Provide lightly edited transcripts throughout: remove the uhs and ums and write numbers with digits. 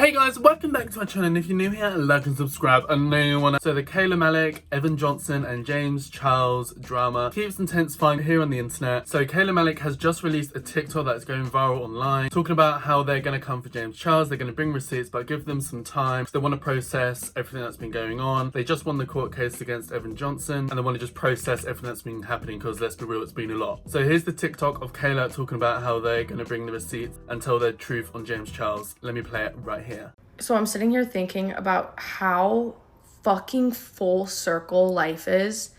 Hey guys, welcome back to my channel, and if you're new here, like and subscribe. I know you wanna. So the Kayla Malec, Evan Johnson and James Charles drama keeps intensifying here on the internet. So Kayla Malec has just released a TikTok that's going viral online, talking about how they're gonna come for James Charles, they're gonna bring receipts, but give them some time. They wanna process everything that's been going on. They just won the court case against Evan Johnson, and they wanna just process everything that's been happening, because let's be real, it's been a lot. So here's the TikTok of Kayla talking about how they're gonna bring the receipts and tell their truth on James Charles. Let me play it right here. So I'm sitting here thinking about how fucking full circle life is,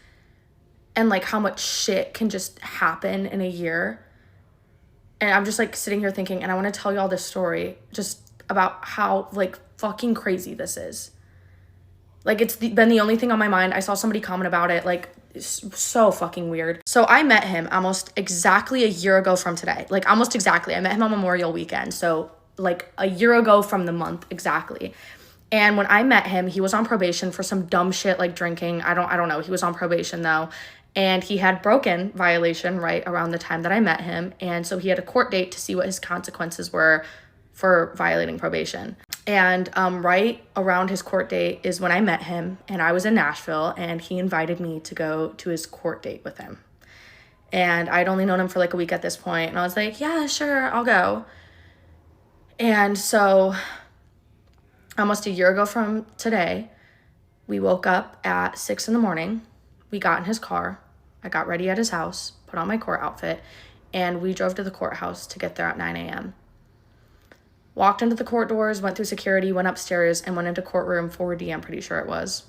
and like how much shit can just happen in a year. And I'm just like sitting here thinking, and I want to tell y'all this story just about how like fucking crazy this is. Like it's been the only thing on my mind. I saw somebody comment about it, like it's so fucking weird. So I met him almost exactly a year ago from today. Like almost exactly. I met him on Memorial Weekend. So like a year ago from the month exactly. And when I met him, he was on probation for some dumb shit like drinking. I don't know. He was on probation though. And he had broken violation right around the time that I met him. And so he had a court date to see what his consequences were for violating probation. And right around his court date is when I met him, and I was in Nashville, and he invited me to go to his court date with him. And I'd only known him for like a week at this point, and I was like, yeah, sure, I'll go. And so almost a year ago from today, we woke up at 6 a.m. We got in his car. I got ready at his house, put on my court outfit, and we drove to the courthouse to get there at 9 a.m. Walked into the court doors, went through security, went upstairs, and went into courtroom 4D, I'm pretty sure it was.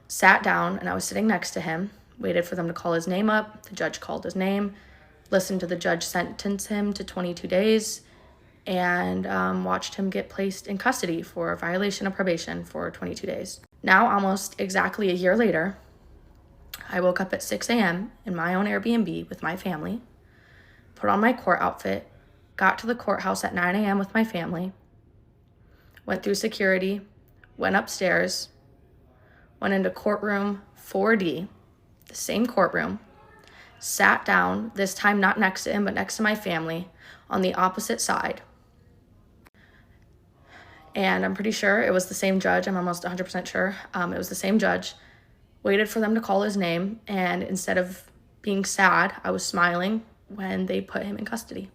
Sat down, and I was sitting next to him, waited for them to call his name up. The judge called his name, listened to the judge sentence him to 22 days, and watched him get placed in custody for violation of probation for 22 days. Now, almost exactly a year later, I woke up at 6 a.m. in my own Airbnb with my family, put on my court outfit, got to the courthouse at 9 a.m. with my family, went through security, went upstairs, went into courtroom 4D, the same courtroom, sat down, this time not next to him, but next to my family, on the opposite side. And I'm pretty sure it was the same judge. I'm almost 100% sure. It was the same judge. Waited for them to call his name. And instead of being sad, I was smiling when they put him in custody.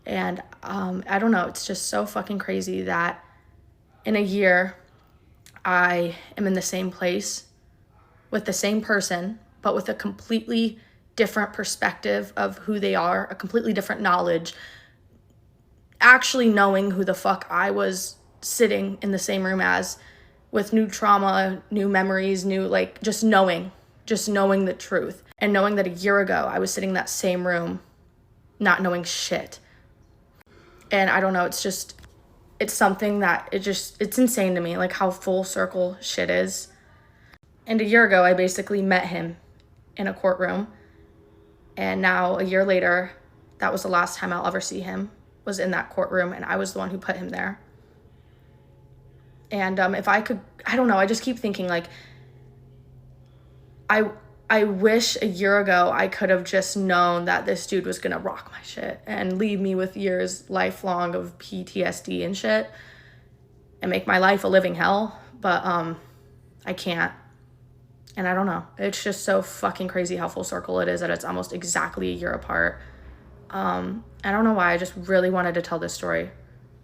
And I don't know. It's just so fucking crazy that in a year, I am in the same place with the same person, but with a completely different perspective of who they are, a completely different knowledge, actually knowing who the fuck I was sitting in the same room as, with new trauma, new memories, new, like, just knowing the truth. And knowing that a year ago I was sitting in that same room not knowing shit. And I don't know, it's something that it's insane to me, like how full circle shit is. And a year ago I basically met him in a courtroom, and now a year later, that was the last time I'll ever see him, was in that courtroom, and I was the one who put him there. And if I could, I don't know, I just keep thinking, like, I wish a year ago I could have just known that this dude was gonna rock my shit and leave me with years lifelong of PTSD and shit and make my life a living hell, but I can't. And I don't know, it's just so fucking crazy how full circle it is that it's almost exactly a year apart. I don't know why, I just really wanted to tell this story,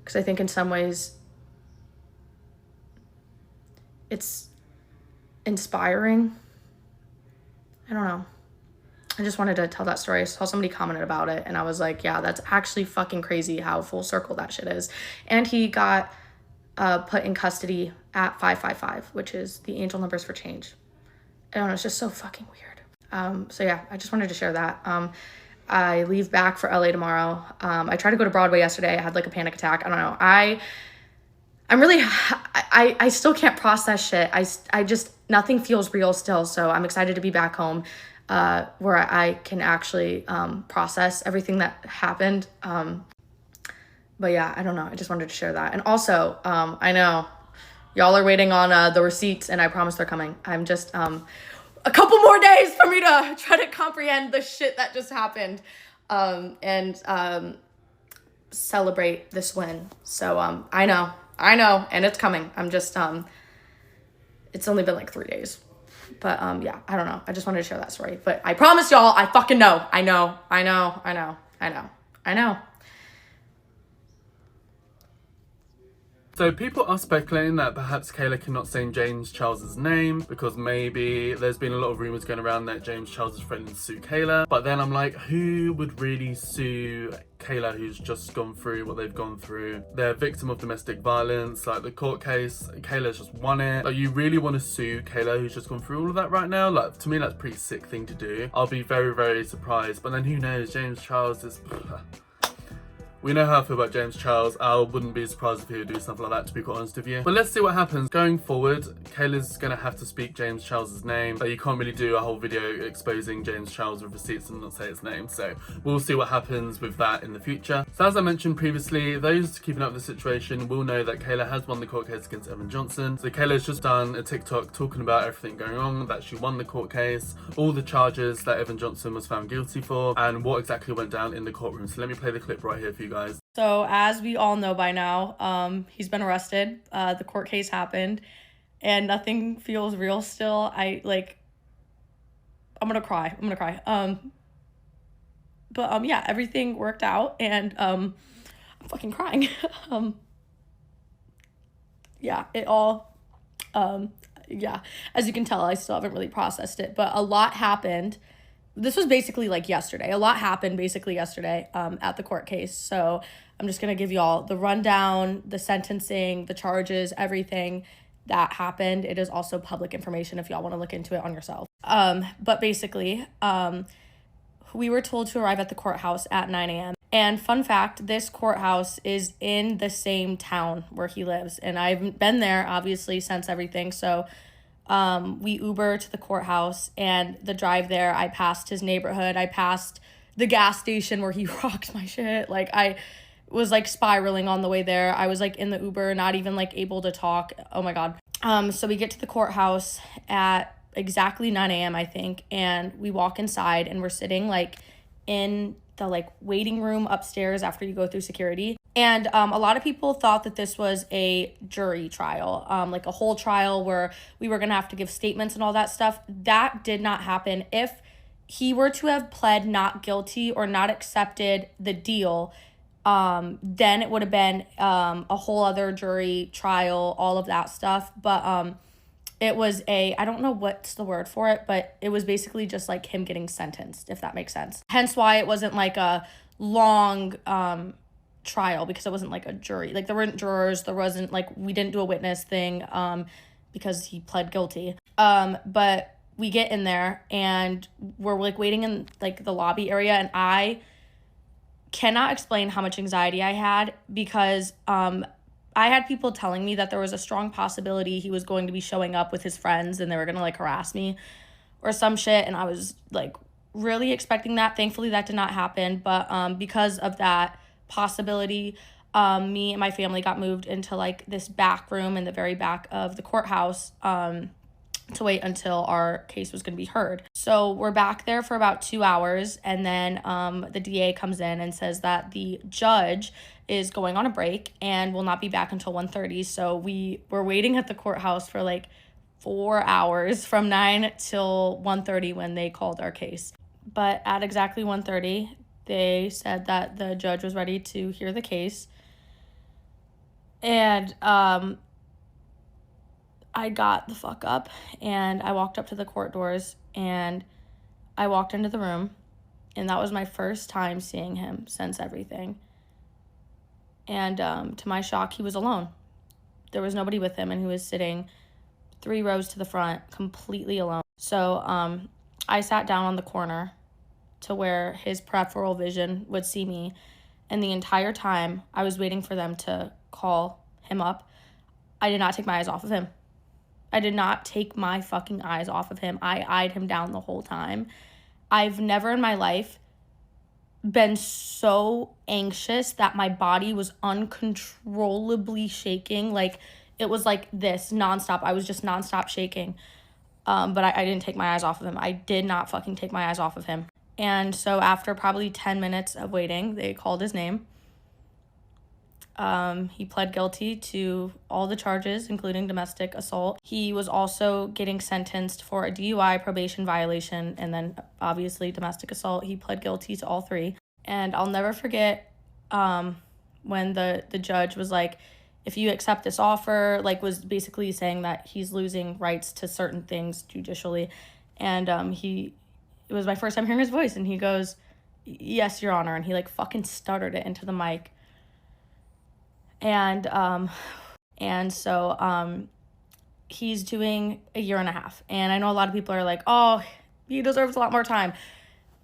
because I think in some ways it's inspiring. I don't know. I just wanted to tell that story. I saw somebody commented about it, and I was like, yeah, that's actually fucking crazy how full circle that shit is. And he got put in custody at 555, which is the angel numbers for change. I don't know, it's just so fucking weird. So yeah, I just wanted to share that. I leave back for LA tomorrow. I tried to go to Broadway yesterday. I had like a panic attack. I don't know. I still can't process shit. I just, nothing feels real still. So I'm excited to be back home, where I can actually process everything that happened. But yeah, I don't know. I just wanted to share that. And also, I know y'all are waiting on the receipts, and I promise they're coming. I'm just a couple more days for me to try to comprehend the shit that just happened. celebrate this win. So I know, and it's coming. I'm just it's only been like 3 days. But yeah, I don't know. I just wanted to share that story. But I promise y'all, I fucking know. I know. So people are speculating that perhaps Kayla cannot say James Charles's name because maybe there's been a lot of rumors going around that James Charles is threatening to sue Kayla. But then I'm like, who would really sue Kayla, who's just gone through what they've gone through? They're a victim of domestic violence, like the court case. Kayla's just won it. Like, you really want to sue Kayla, who's just gone through all of that right now? Like, to me, that's a pretty sick thing to do. I'll be very, very surprised. But then who knows? James Charles is... We know how I feel about James Charles. I wouldn't be surprised if he would do something like that, to be quite honest with you. But let's see what happens. Going forward, Kayla's going to have to speak James Charles's name. But you can't really do a whole video exposing James Charles with receipts and not say his name. So we'll see what happens with that in the future. So as I mentioned previously, those keeping up with the situation will know that Kayla has won the court case against Evan Johnson. So Kayla's just done a TikTok talking about everything going on, that she won the court case, all the charges that Evan Johnson was found guilty for, and what exactly went down in the courtroom. So let me play the clip right here for you guys. So as we all know by now, he's been arrested. The court case happened, and nothing feels real still. I'm gonna cry. But yeah, everything worked out, and I'm fucking crying. Yeah, it all, yeah, as you can tell, I still haven't really processed it, but a lot happened. This was basically like yesterday. A lot happened basically yesterday at the court case. So I'm just going to give y'all the rundown, the sentencing, the charges, everything that happened. It is also public information if y'all want to look into it on yourself. But basically, we were told to arrive at the courthouse at 9 a.m. And fun fact, this courthouse is in the same town where he lives. And I've been there, obviously, since everything. So we Uber to the courthouse, and the drive there, I passed his neighborhood. I passed the gas station where he rocked my shit. Like, I was like spiraling on the way there. I was like in the Uber, not even like able to talk. Oh my God. So we get to the courthouse at exactly 9 a.m. I think. And we walk inside, and we're sitting like in the like waiting room upstairs after you go through security. And a lot of people thought that this was a jury trial, like a whole trial where we were going to have to give statements and all that stuff. That did not happen. If he were to have pled not guilty or not accepted the deal, then it would have been a whole other jury trial, all of that stuff. But it was I don't know what's the word for it, but it was basically just like him getting sentenced, if that makes sense. Hence why it wasn't like a long trial, because it wasn't like a jury. Like, there weren't jurors, there wasn't like, we didn't do a witness thing because he pled guilty. But we get in there, and we're like waiting in like the lobby area, and I cannot explain how much anxiety I had, because I had people telling me that there was a strong possibility he was going to be showing up with his friends and they were gonna like harass me or some shit, and I was like really expecting that. Thankfully that did not happen, but because of that possibility, me and my family got moved into like this back room in the very back of the courthouse to wait until our case was going to be heard. So we're back there for about 2 hours, and then the DA comes in and says that the judge is going on a break and will not be back until 1:30. So we were waiting at the courthouse for like 4 hours, from 9 till 1:30 when they called our case. But at exactly 1:30, they said that the judge was ready to hear the case. And I got the fuck up, and I walked up to the court doors, and I walked into the room, and that was my first time seeing him since everything. And to my shock, he was alone. There was nobody with him, and he was sitting 3 rows to the front, completely alone. So I sat down on the corner to where his peripheral vision would see me, and the entire time I was waiting for them to call him up, I did not take my eyes off of him. I did not take my fucking eyes off of him. I eyed him down the whole time. I've never in my life been so anxious that my body was uncontrollably shaking. Like, it was like this nonstop. I was just nonstop shaking. But I didn't take my eyes off of him. I did not fucking take my eyes off of him. And so after probably 10 minutes of waiting, they called his name. He pled guilty to all the charges, including domestic assault. He was also getting sentenced for a DUI, probation violation, and then obviously domestic assault. He pled guilty to all three. And I'll never forget when the judge was like, if you accept this offer, like was basically saying that he's losing rights to certain things judicially. And it was my first time hearing his voice, and he goes, "Yes, Your Honor," and he like fucking stuttered it into the mic. And so he's doing a year and a half. And I know a lot of people are like, oh, he deserves a lot more time.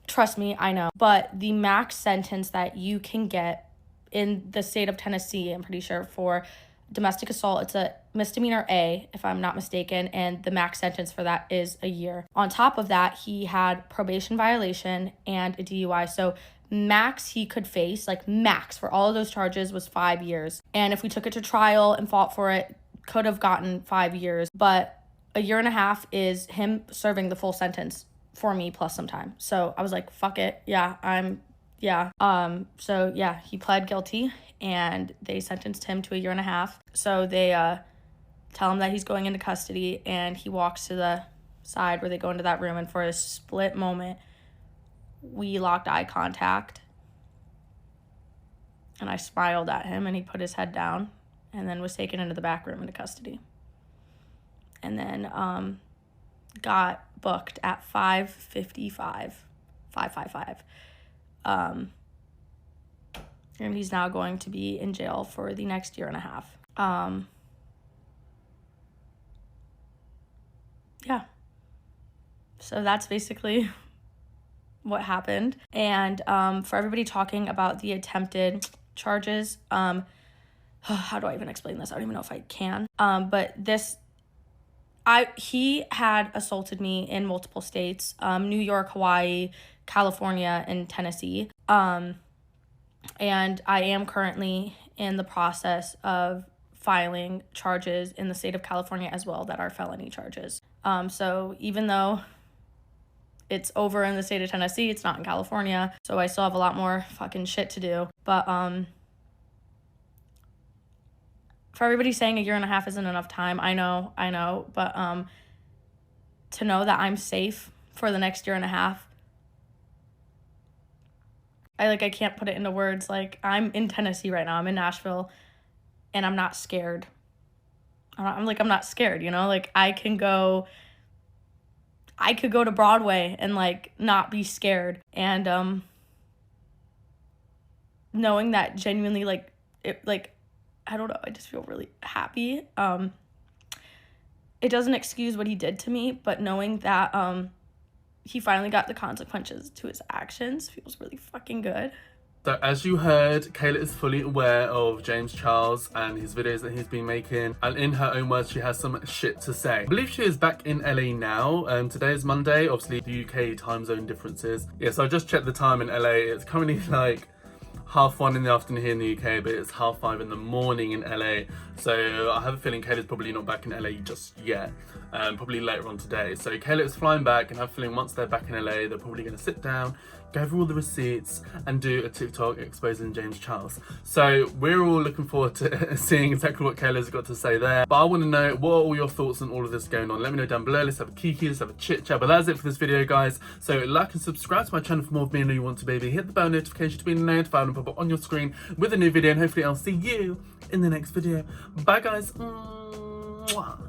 Trust me, I know. But the max sentence that you can get in the state of Tennessee, I'm pretty sure, for domestic assault, it's a misdemeanor A, if I'm not mistaken, and the max sentence for that is a year. On top of that, he had probation violation and a DUI. So max he could face, like max for all of those charges, was 5 years. And if we took it to trial and fought for it, could have gotten 5 years. But a year and a half is him serving the full sentence for me plus some time. So I was like, fuck it. So yeah, he pled guilty and they sentenced him to a year and a half. So they tell him that he's going into custody, and he walks to the side where they go into that room, and for a split moment we locked eye contact, and I smiled at him, and he put his head down and then was taken into the back room into custody. And then got booked at 5:55. And he's now going to be in jail for the next year and a half. Yeah. So that's basically what happened. And for everybody talking about the attempted charges, how do I even explain this? I don't even know if I can. But he had assaulted me in multiple states, New York, Hawaii, California, and Tennessee. And I am currently in the process of filing charges in the state of California as well that are felony charges. So even though it's over in the state of Tennessee, it's not in California, so I still have a lot more fucking shit to do. But for everybody saying a year and a half isn't enough time, I know, but to know that I'm safe for the next year and a half, I can't put it into words. Like, I'm in Tennessee right now. I'm in Nashville, and I'm not scared. I'm not scared, you know? Like, I could go to Broadway and, not be scared. And knowing that genuinely, I don't know, I just feel really happy. It doesn't excuse what he did to me, but knowing that he finally got the consequences to his actions feels really fucking good. So as you heard, Kayla is fully aware of James Charles and his videos that he's been making, and in her own words, she has some shit to say. I believe she is back in LA now. Today is Monday, obviously the UK time zone differences. Yeah, so I just checked the time in LA. It's currently 1:30 in the afternoon here in the UK, but it's 5:30 in the morning in LA. So I have a feeling Kayla's probably not back in LA just yet. Probably later on today. So Kayla is flying back, and I have a feeling once they're back in LA, they're probably going to sit down, go through all the receipts, and do a TikTok exposing James Charles. So we're all looking forward to seeing exactly what Kayla's got to say there. But I want to know, what are all your thoughts on all of this going on? Let me know down below. Let's have a kiki, let's have a chit chat. But that's it for this video, guys. So like and subscribe to my channel for more of me and who you want to baby. Hit the bell notification to be notified and pop up on your screen with a new video. And hopefully I'll see you in the next video. Bye, guys. Mwah.